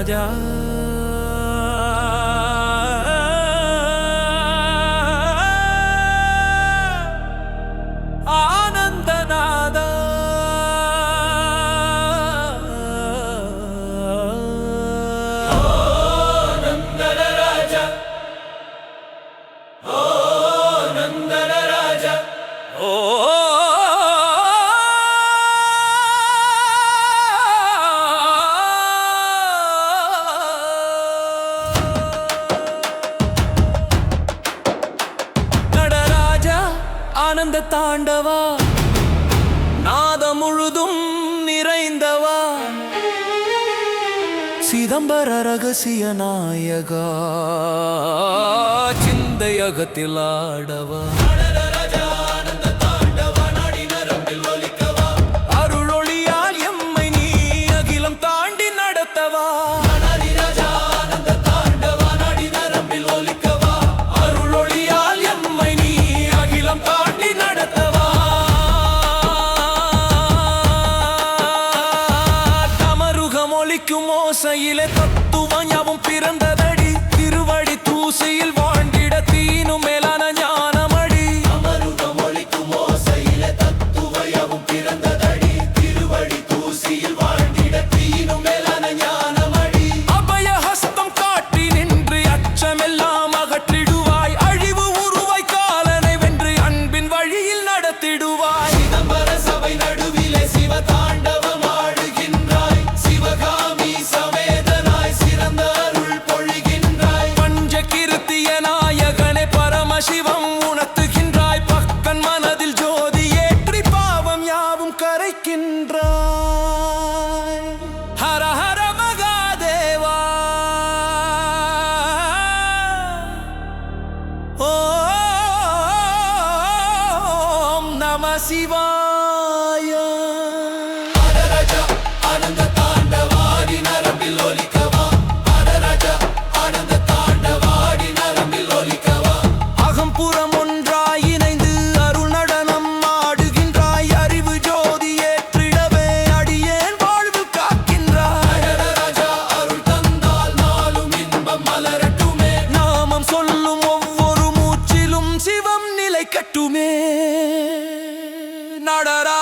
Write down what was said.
நடராஜா ஆனந்தநாதா ஆனந்த தாண்டவா நாதம் முழுதும் நிறைந்தவா சிதம்பர ரகசிய நாயகா சிந்தையகத்தில் ஆடவா அருளொளியால் எம்மை நீ அகிலம் தாண்டி நடத்தவா அருளொளியால் எம்மை நீ அகிலம் தாண்டி நடத்தவா தமருகம் ஒலிக்கும் ஓசையிலே தத்துவம் யாவும் பிறந்ததடி திருவடி தூசியில் வாழ்ந்திட தீனும் மேலான ஞானமடி தமருகம் ஒலிக்கும் ஓசையிலே தத்துவம் யாவும் பிறந்ததடி திருவடி தூசியில் வாழ்ந்திட தீனும் மேலான ஞானமடி அபய ஹஸ்தம் காட்டி நின்று அச்சமெல்லாம் அகற்றிடுவாய் அழிவு உருவாய் காலனை வென்று அன்பின் வழியில் நடத்திடுவாய் சிதம்பர சபை நடுவிலே சிவ தாண்டவம் ஆடுகின்றாய் சிவகாமி சமேதனாய் சிறந்த அருள் பொழிகின்றாய் பஞ்ச கிருத்திய நாயகனே பரமசிவம் உணர்த்துகின்றாய் பக்கன் மனதில் ஜோதி ஏற்றி பாவம் யாவும் கரைக்கின்றாய் ஹர ஹர மகாதேவா ஓம் நம சிவாய நடராஜா ஆனந்த தாண்டவாடி நரம்பில் ஒலிக்கவா நடராஜா ஆனந்த தாண்டவாடி நரம்பில் ஒலிக்கவா அகம்புறம் ஒன்றாய் இணைந்து அருள் நடனம் ஆடுகின்றாய் அறிவு ஜோதி ஏற்றிடவே அடியேன் வாழ்வு காக்கின்றாய் நடராஜா அருள் தந்தால் நாளும் இன்பம் மலரட்டுமே நாமம் சொல்லும் ஒவ்வொரு மூச்சிலும் சிவம் நிலை கட்டுமே நடரா